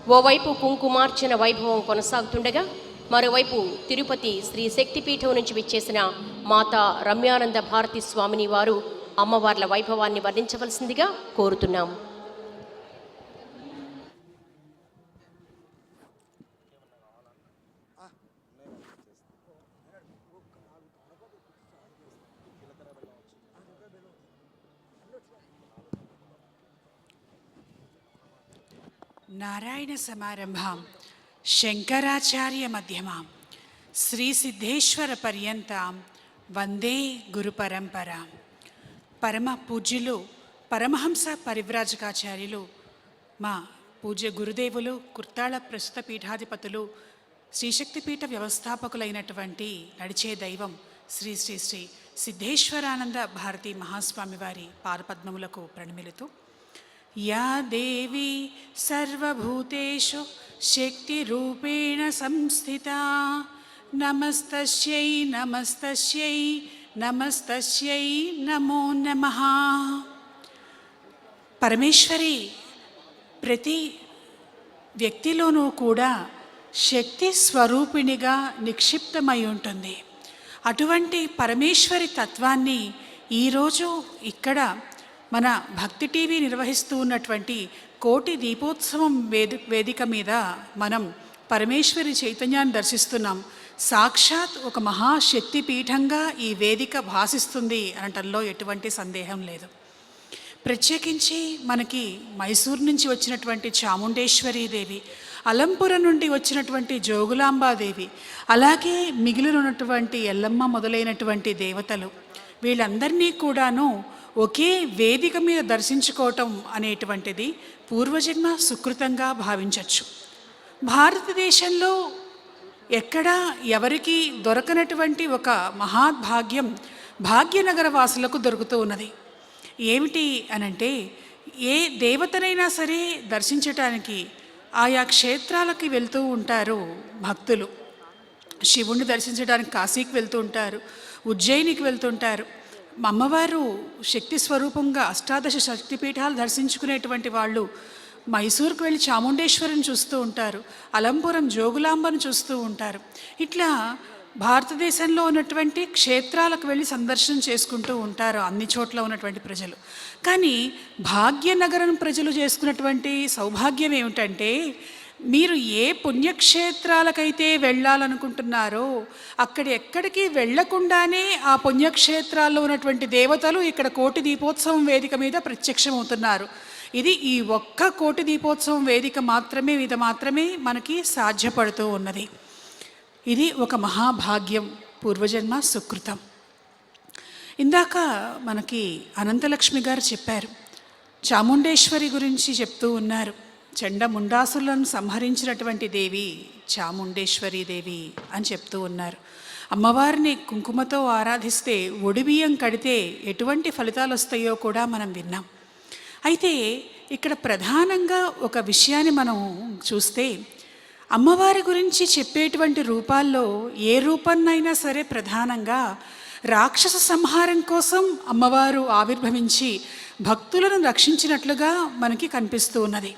ఓవైపు కుంకుమార్చన వైభవం కొనసాగుతుండగా మరోవైపు తిరుపతి శ్రీ శక్తిపీఠం నుంచి విచ్చేసిన మాతా రమ్యానంద భారతి స్వామిని వారు అమ్మవార్ల వైభవాన్ని వర్ణించవలసిందిగా కోరుతున్నాం. నారాయణ సమారంభాం శంకరాచార్య మధ్యమాం శ్రీ సిద్ధేశ్వర పర్యంతాం వందే గురు పరంపరాం. పరమ పూజ్యులు పరమహంస పరివ్రాజకాచార్యులు మా పూజ్య గురుదేవులు కుర్తాళ ప్రస్తుత పీఠాధిపతులు శ్రీశక్తిపీఠ వ్యవస్థాపకులైనటువంటి నడిచే దైవం శ్రీ శ్రీ శ్రీ సిద్ధేశ్వరానంద భారతీ మహాస్వామి వారి పాదపద్మములకు ప్రణమిలుతూ యా దేవి సర్వభూతేషు శక్తిరూపేణ సంస్థితా నమస్తస్యై నమస్తస్యై నమస్తస్యై నమో నమః. పరమేశ్వరి ప్రతి వ్యక్తిలోనూ కూడా శక్తి స్వరూపిణిగా నిక్షిప్తమై ఉంటుంది. అటువంటి పరమేశ్వరి తత్వాన్ని ఈరోజు ఇక్కడ మన భక్తి టీవీ నిర్వహిస్తూ ఉన్నటువంటి కోటి దీపోత్సవం వేదిక మీద మనం పరమేశ్వరి చైతన్యాన్ని దర్శిస్తున్నాం. సాక్షాత్ ఒక మహాశక్తి పీఠంగా ఈ వేదిక భాసిస్తుంది అనటంలో ఎటువంటి సందేహం లేదు. ప్రత్యేకించి మనకి మైసూరు నుంచి వచ్చినటువంటి చాముండేశ్వరీదేవి, అలంపురం నుండి వచ్చినటువంటి జోగులాంబాదేవి, అలాగే మిగిలినటువంటి ఎల్లమ్మ మొదలైనటువంటి దేవతలు, వీళ్ళందరినీ కూడాను ఒకే వేదిక మీద దర్శించుకోవటం అనేటువంటిది పూర్వజన్మ సుకృతంగా భావించవచ్చు. భారతదేశంలో ఎక్కడా ఎవరికి దొరకనటువంటి ఒక మహాభాగ్యం భాగ్యనగర వాసులకు దొరుకుతూ ఉన్నది. ఏమిటి అనంటే, ఏ దేవతనైనా సరే దర్శించటానికి ఆయా క్షేత్రాలకి వెళ్తూ ఉంటారు భక్తులు. శివుణ్ణి దర్శించడానికి కాశీకి వెళ్తూ ఉంటారు, ఉజ్జయినికి వెళ్తుంటారు. అమ్మవారు శక్తి స్వరూపంగా అష్టాదశ శక్తిపీఠాలు దర్శించుకునేటువంటి వాళ్ళు మైసూరుకు వెళ్ళి చాముండేశ్వరిని చూస్తూ ఉంటారు, అలంపురం జోగులాంబను చూస్తూ ఉంటారు. ఇట్లా భారతదేశంలో ఉన్నటువంటి క్షేత్రాలకు వెళ్ళి సందర్శనం చేసుకుంటూ ఉంటారు అన్ని చోట్ల ఉన్నటువంటి ప్రజలు. కానీ భాగ్యనగరం ప్రజలు చేసుకున్నటువంటి సౌభాగ్యం ఏమిటంటే, మీరు ఏ పుణ్యక్షేత్రాలకైతే వెళ్ళాలనుకుంటున్నారో ఎక్కడికి వెళ్లకుండానే ఆ పుణ్యక్షేత్రాల్లో ఉన్నటువంటి దేవతలు ఇక్కడ కోటి దీపోత్సవం వేదిక మీద ప్రత్యక్షమవుతున్నారు. ఇది ఈ ఒక్క కోటి దీపోత్సవం వేదిక మాత్రమే మనకి సాధ్యపడుతూ ఉన్నది. ఇది ఒక మహాభాగ్యం, పూర్వజన్మ సుకృతం. ఇందాక మనకి అనంతలక్ష్మి గారు చెప్పారు, చాముండేశ్వరి గురించి చెప్తూ ఉన్నారు. చండముండాసులను సంహరించినటువంటి దేవి చాముండేశ్వరి దేవి అని చెప్తూ ఉన్నారు. అమ్మవారిని కుంకుమతో ఆరాధిస్తే ఒడిబియ్యం కడితే ఎటువంటి ఫలితాలు వస్తాయో కూడా మనం విన్నాం. అయితే ఇక్కడ ప్రధానంగా ఒక విషయాన్ని మనం చూస్తే, అమ్మవారి గురించి చెప్పేటువంటి రూపాల్లో ఏ రూపాన్నైనా సరే ప్రధానంగా రాక్షస సంహారం కోసం అమ్మవారు ఆవిర్భవించి భక్తులను రక్షించినట్లుగా మనకి కనిపిస్తూ ఉన్నది.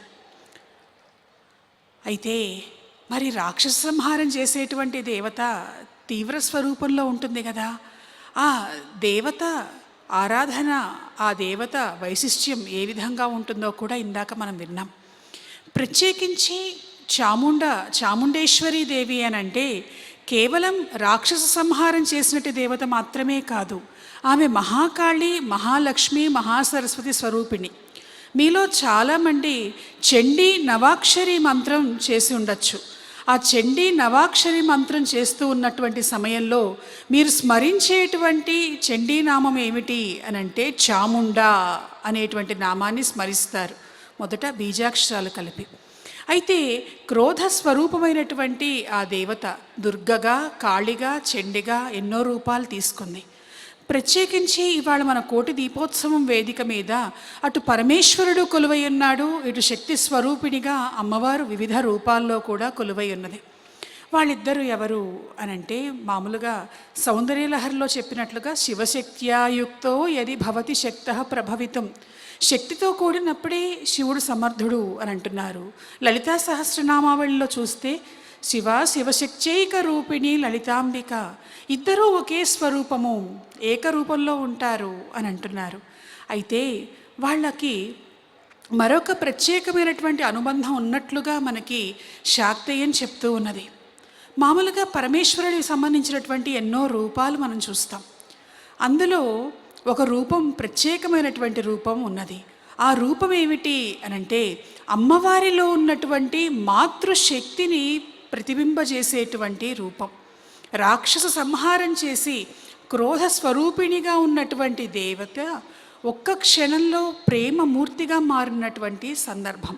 అయితే మరి రాక్షస సంహారం చేసేటువంటి దేవత తీవ్ర స్వరూపంలో ఉంటుంది కదా. ఆ దేవత ఆరాధన, ఆ దేవత వైశిష్ట్యం ఏ విధంగా ఉంటుందో కూడా ఇందాక మనం విన్నాం. ప్రత్యేకించి చాముండేశ్వరి దేవి అని అంటే కేవలం రాక్షస సంహారం చేసినట్టు దేవత మాత్రమే కాదు, ఆమె మహాకాళి, మహాలక్ష్మి, మహాసరస్వతి స్వరూపిణి. మీలో చాలామంది చండీ నవాక్షరి మంత్రం చేసి ఉండొచ్చు. ఆ చండీ నవాక్షరి మంత్రం చేస్తూ ఉన్నటువంటి సమయంలో మీరు స్మరించేటువంటి చండీ నామం ఏమిటి అని అంటే చాముండా అనేటువంటి నామాన్ని స్మరిస్తారు, మొదట బీజాక్షరాలు కలిపి. అయితే క్రోధ స్వరూపమైనటువంటి ఆ దేవత దుర్గగా, కాళిగా, చండిగా ఎన్నో రూపాలు తీసుకుంది. ప్రత్యేకించి ఇవాళ మన కోటి దీపోత్సవం వేదిక మీద అటు పరమేశ్వరుడు కొలువై ఉన్నాడు, ఇటు శక్తి స్వరూపిణిగా అమ్మవారు వివిధ రూపాల్లో కూడా కొలువై ఉన్నది. వాళ్ళిద్దరూ ఎవరు అనంటే, మామూలుగా సౌందర్యలహరిలో చెప్పినట్లుగా శివశక్త్యాయుక్తో యది భవతి శక్తః ప్రభవితం, శక్తితో కూడినప్పుడే శివుడు సమర్థుడు అని అంటున్నారు. లలితా సహస్రనామావళిలో చూస్తే శివ శివశక్త్యైక రూపిణి లలితాంబిక, ఇద్దరూ ఒకే స్వరూపము, ఏకరూపంలో ఉంటారు అని అంటున్నారు. అయితే వాళ్ళకి మరొక ప్రత్యేకమైనటువంటి అనుబంధం ఉన్నట్లుగా మనకి శాక్తేయం చెప్తూ ఉన్నది. మామూలుగా పరమేశ్వరుడికి సంబంధించినటువంటి ఎన్నో రూపాలు మనం చూస్తాం. అందులో ఒక రూపం, ప్రత్యేకమైనటువంటి రూపం ఉన్నది. ఆ రూపం ఏమిటి అనంటే అమ్మవారిలో ఉన్నటువంటి మాతృశక్తిని ప్రతిబింబజేసేటువంటి రూపం. రాక్షస సంహారం చేసి క్రోధ స్వరూపిణిగా ఉన్నటువంటి దేవత ఒక్క క్షణంలో ప్రేమమూర్తిగా మారినటువంటి సందర్భం.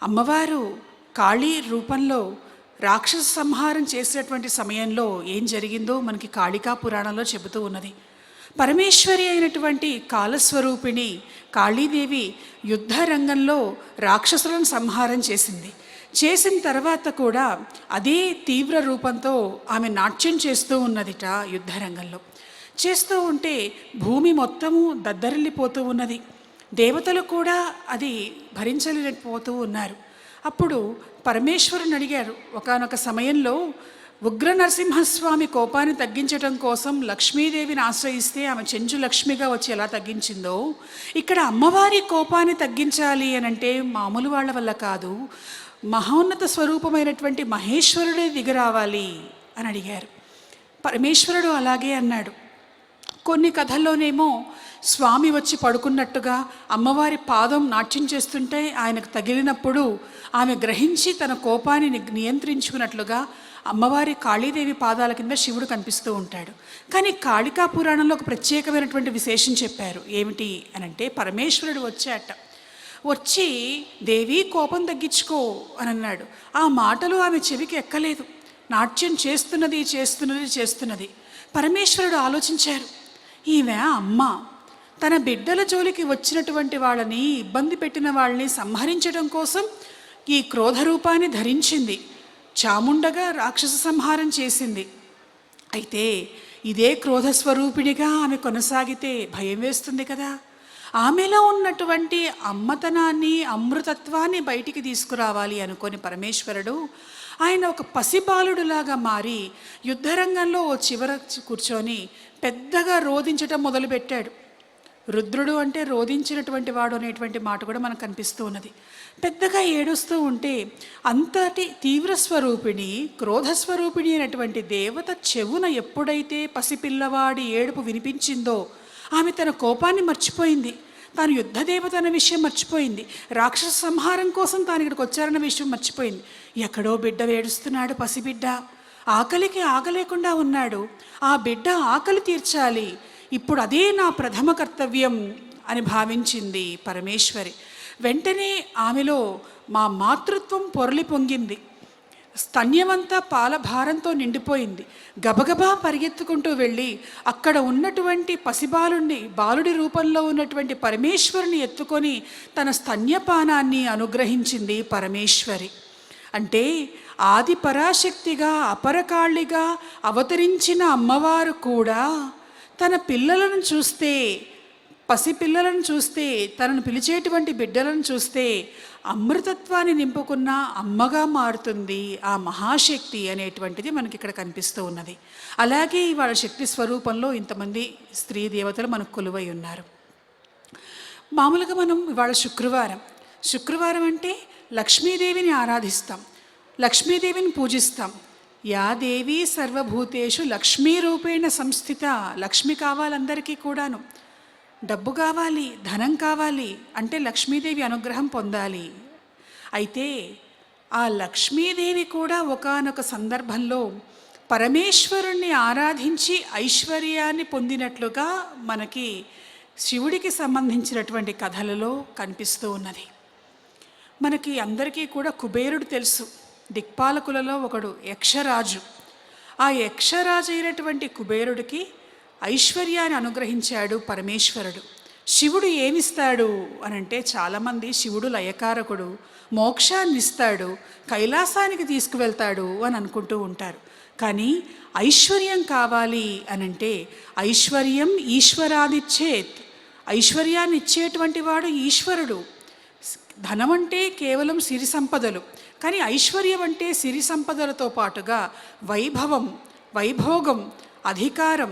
అమ్మవారు కాళీ రూపంలో రాక్షస సంహారం చేసినటువంటి సమయంలో ఏం జరిగిందో మనకి కాళికా పురాణంలో చెబుతూ ఉన్నది. పరమేశ్వరి అయినటువంటి కాలస్వరూపిణి కాళీదేవి యుద్ధ రంగంలో రాక్షసులను సంహారం చేసిన తర్వాత కూడా అదే తీవ్ర రూపంతో ఆమె నాట్యం చేస్తూ ఉన్నదిట. యుద్ధరంగంలో చేస్తూ ఉంటే భూమి మొత్తము దద్దరిల్లిపోతూ ఉన్నది. దేవతలు కూడా అది భరించలేకపోతూ ఉన్నారు. అప్పుడు పరమేశ్వరుని అడిగారు. ఒకానొక సమయంలో ఉగ్ర నరసింహస్వామి కోపాన్ని తగ్గించడం కోసం లక్ష్మీదేవిని ఆశ్రయిస్తే ఆమె చెంచు లక్ష్మిగా వచ్చి ఎలా తగ్గించిందో, ఇక్కడ అమ్మవారి కోపాన్ని తగ్గించాలి అనంటే మామూలు వాళ్ళ వల్ల కాదు, మహోన్నత స్వరూపమైనటువంటి మహేశ్వరుడే దిగిరావాలి అని అడిగారు. పరమేశ్వరుడు అలాగే అన్నాడు. కొన్ని కథల్లోనేమో స్వామి వచ్చి పడుకున్నట్టుగా అమ్మవారి పాదం నాట్యం చేస్తుంటే ఆయనకు తగిలినప్పుడు ఆమె గ్రహించి తన కోపాన్ని నియంత్రించుకున్నట్లుగా అమ్మవారి కాళీదేవి పాదాల కింద శివుడు కనిపిస్తూ ఉంటాడు. కానీ కాళికా పురాణంలో ఒక ప్రత్యేకమైనటువంటి విశేషం చెప్పారు. ఏమిటి అనంటే పరమేశ్వరుడు వచ్చి దేవి కోపం తగ్గించుకో అని అన్నాడు. ఆ మాటలు ఆమె చెవికి ఎక్కలేదు. నాట్యం చేస్తున్నది. పరమేశ్వరుడు ఆలోచించారు, ఈమె అమ్మ తన బిడ్డల జోలికి వచ్చినటువంటి వాళ్ళని, ఇబ్బంది పెట్టిన వాళ్ళని సంహరించడం కోసం ఈ క్రోధ రూపాన్ని ధరించింది. చాముండగా రాక్షస సంహారం చేసింది. అయితే ఇదే క్రోధస్వరూపిణిగా ఆమె కొనసాగితే భయం వేస్తుంది కదా. ఆమెలో ఉన్నటువంటి అమ్మతనాన్ని, అమృతత్వాన్ని బయటికి తీసుకురావాలి అనుకొని పరమేశ్వరుడు ఆయన ఒక పసిబాలుడులాగా మారి యుద్ధరంగంలో ఓ చివర కూర్చొని పెద్దగా రోదించటం మొదలుపెట్టాడు. రుద్రుడు అంటే రోదించినటువంటి వాడు అనేటువంటి మాట కూడా మనకు కనిపిస్తూ ఉన్నది. పెద్దగా ఏడుస్తూ ఉంటే అంతటి తీవ్రస్వరూపిణి, క్రోధస్వరూపిణి అయినటువంటి దేవత చెవున ఎప్పుడైతే పసిపిల్లవాడి ఏడుపు వినిపించిందో ఆమె తన కోపాన్ని మర్చిపోయింది. తాను యుద్ధదేవత అన్న విషయం మర్చిపోయింది. రాక్షస సంహారం కోసం తాను ఇక్కడికి వచ్చారన్న విషయం మర్చిపోయింది. ఎక్కడో బిడ్డ ఏడుస్తున్నాడు, పసిబిడ్డ ఆకలికి ఆగలేకుండా ఉన్నాడు. ఆ బిడ్డ ఆకలి తీర్చాలి, ఇప్పుడు అదే నా ప్రథమ కర్తవ్యం అని భావించింది పరమేశ్వరి. వెంటనే ఆమెలో మా మాతృత్వం పొరలి పొంగింది. స్తన్యమంతా పాలభారంతో నిండిపోయింది. గబగబా పరిగెత్తుకుంటూ వెళ్ళి అక్కడ ఉన్నటువంటి బాలుడి రూపంలో ఉన్నటువంటి పరమేశ్వరుని ఎత్తుకొని తన స్తన్యపానాన్ని అనుగ్రహించింది పరమేశ్వరి. అంటే ఆది పరాశక్తిగా, అపరకాళిగా అవతరించిన అమ్మవారు కూడా తన పిల్లలను చూస్తే, పసిపిల్లలను చూస్తే, తనను పిలిచేటువంటి బిడ్డలను చూస్తే అమృతత్వాన్ని నింపుకున్న అమ్మగా మారుతుంది ఆ మహాశక్తి అనేటువంటిది మనకి ఇక్కడ కనిపిస్తూ ఉన్నది. అలాగే ఇవాళ శక్తి స్వరూపంలో ఇంతమంది స్త్రీ దేవతలు మనకు కొలువై ఉన్నారు. మామూలుగా మనం ఇవాళ శుక్రవారం అంటే లక్ష్మీదేవిని ఆరాధిస్తాం, లక్ష్మీదేవిని పూజిస్తాం. యా దేవి సర్వభూతేషు లక్ష్మీ రూపేణ సంస్థిత. లక్ష్మి కావాలందరికీ కూడాను. డబ్బు కావాలి, ధనం కావాలి అంటే లక్ష్మీదేవి అనుగ్రహం పొందాలి. అయితే ఆ లక్ష్మీదేవి కూడా ఒకానొక సందర్భంలో పరమేశ్వరుణ్ణి ఆరాధించి ఐశ్వర్యాన్ని పొందినట్లుగా మనకి శివుడికి సంబంధించినటువంటి కథలలో కనిపిస్తూ ఉన్నది. మనకి అందరికీ కూడా కుబేరుడు తెలుసు. దిక్పాలకులలో ఒకడు యక్షరాజు. ఆ యక్షరాజు అయినటువంటి కుబేరుడికి ఐశ్వర్యాన్ని అనుగ్రహించాడు పరమేశ్వరుడు. శివుడు ఏమిస్తాడు అనంటే చాలామంది శివుడు లయకారకుడు, మోక్షాన్ని ఇస్తాడు, కైలాసానికి తీసుకువెళ్తాడు అని అనుకుంటూ ఉంటారు. కానీ ఐశ్వర్యం కావాలి అనంటే ఐశ్వర్యం ఈశ్వరాదిచ్చేత్. ఐశ్వర్యాన్ని ఇచ్చేటువంటి వాడు ఈశ్వరుడు. ధనం అంటే కేవలం సిరి సంపదలు, కానీ ఐశ్వర్యం అంటే సిరి సంపదలతో పాటుగా వైభవం, వైభోగం, అధికారం,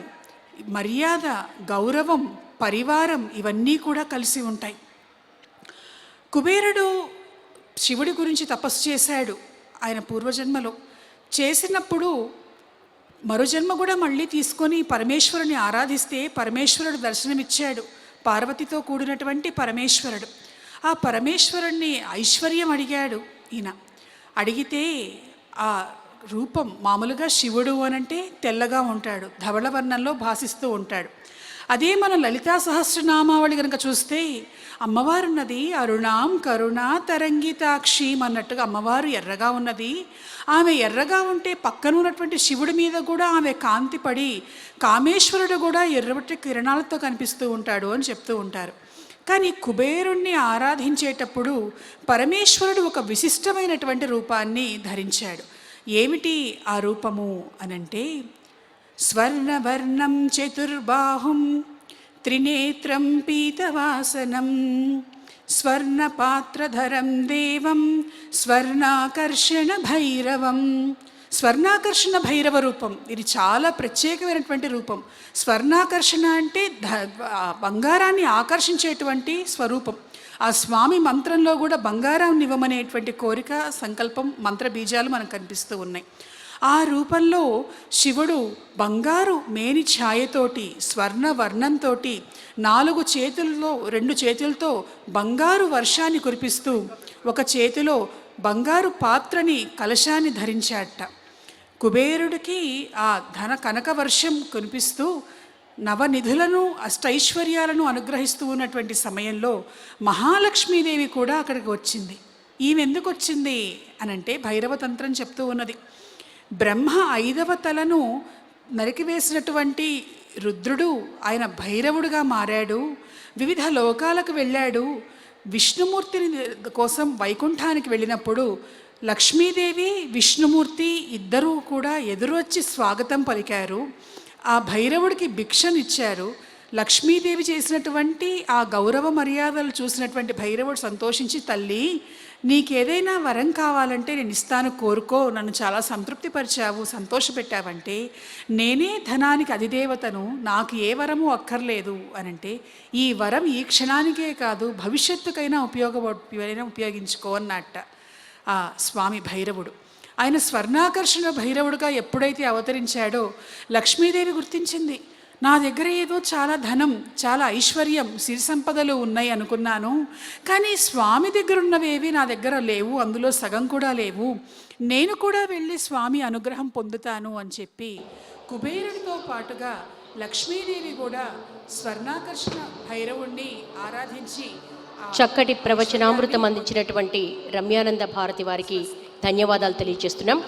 మర్యాద, గౌరవం, పరివారం ఇవన్నీ కూడా కలిసి ఉంటాయి. కుబేరుడు శివుడి గురించి తపస్సు చేశాడు ఆయన పూర్వజన్మలో. చేసినప్పుడు మరో జన్మ కూడా మళ్ళీ తీసుకొని పరమేశ్వరుని ఆరాధిస్తే పరమేశ్వరుడు దర్శనమిచ్చాడు, పార్వతితో కూడినటువంటి పరమేశ్వరుడు. ఆ పరమేశ్వరుణ్ణి ఐశ్వర్యం అడిగాడు ఈయన. అడిగితే ఆ రూపం మామూలుగా శివుడు అనంటే తెల్లగా ఉంటాడు, ధవళవర్ణంలో భాసిస్తూ ఉంటాడు. అదే మన లలితా సహస్రనామావళి కనుక చూస్తే అమ్మవారు ఉన్నది అరుణాం కరుణా తరంగితాక్షీం అన్నట్టుగా అమ్మవారు ఎర్రగా ఉన్నది. ఆమె ఎర్రగా ఉంటే పక్కన ఉన్నటువంటి శివుడి మీద కూడా ఆమె కాంతి పడి కామేశ్వరుడు కూడా ఎర్రబట్టి కిరణాలతో కనిపిస్తూ ఉంటాడు అని చెప్తూ ఉంటారు. కానీ కుబేరుణ్ణి ఆరాధించేటప్పుడు పరమేశ్వరుడు ఒక విశిష్టమైనటువంటి రూపాన్ని ధరించాడు. ఏమిటి ఆ రూపము అనంటే, స్వర్ణవర్ణం చతుర్బాహుం త్రినేత్రం పీతవాసనం స్వర్ణపాత్రధరం దేవం స్వర్ణాకర్షణ భైరవం. స్వర్ణాకర్షణ భైరవ రూపం ఇది చాలా ప్రత్యేకమైనటువంటి రూపం. స్వర్ణాకర్షణ అంటే బంగారాన్ని ఆకర్షించేటువంటి స్వరూపం. ఆ స్వామి మంత్రంలో కూడా బంగారాన్ని ఇవ్వమనేటువంటి కోరిక, సంకల్పం, మంత్ర బీజాలు మనకు కనిపిస్తూ ఉన్నాయి. ఆ రూపంలో శివుడు బంగారు మేని ఛాయతోటి స్వర్ణ వర్ణంతో 4 చేతుల్లో 2 చేతులతో బంగారు వర్షాన్ని కురిపిస్తూ ఒక చేతిలో బంగారు పాత్రని కలశాన్ని ధరించాట. కుబేరుడికి ఆ కనక వర్షం కురిపిస్తూ నవనిధులను అష్టైశ్వర్యాలను అనుగ్రహిస్తూ ఉన్నటువంటి సమయంలో మహాలక్ష్మీదేవి కూడా అక్కడికి వచ్చింది. ఈమె ఎందుకు వచ్చింది అనంటే భైరవ తంత్రం చెప్తూ ఉన్నది. బ్రహ్మ 5వ తలను నరికివేసినటువంటి రుద్రుడు ఆయన భైరవుడిగా మారాడు, వివిధ లోకాలకు వెళ్ళాడు. విష్ణుమూర్తిని కోసం వైకుంఠానికి వెళ్ళినప్పుడు లక్ష్మీదేవి విష్ణుమూర్తి ఇద్దరూ కూడా ఎదురొచ్చి స్వాగతం పలికారు. ఆ భైరవుడికి భిక్షనిచ్చారు. లక్ష్మీదేవి చేసినటువంటి ఆ గౌరవ మర్యాదలు చూసినటువంటి భైరవుడు సంతోషించి, తల్లి నీకేదైనా వరం కావాలంటే నేను ఇస్తాను, కోరుకో, నన్ను చాలా సంతృప్తిపరిచావు, సంతోషపెట్టావంటే నేనే ధనానికి అధిదేవతను, నాకు ఏ వరము అక్కర్లేదు అనంటే ఈ వరం ఈ క్షణానికే కాదు భవిష్యత్తుకైనా ఉపయోగించుకో అన్నట్ట ఆ స్వామి భైరవుడు. ఆయన స్వర్ణాకర్షణ భైరవుడుగా ఎప్పుడైతే అవతరించాడో లక్ష్మీదేవి గుర్తించింది, నా దగ్గర ఏదో చాలా ధనం, చాలా ఐశ్వర్యం, సిరి సంపదలు ఉన్నాయి అనుకున్నాను, కానీ స్వామి దగ్గర ఉన్నవేవి నా దగ్గర లేవు, అందులో సగం కూడా లేవు, నేను కూడా వెళ్ళి స్వామి అనుగ్రహం పొందుతాను అని చెప్పి కుబేరుడితో పాటుగా లక్ష్మీదేవి కూడా స్వర్ణాకర్షణ భైరవుణ్ణి ఆరాధించి చక్కటి ప్రవచనామృతం అందించినటువంటి రమ్యానంద భారతి వారికి ధన్యవాదాలు తెలియజేస్తున్నాం.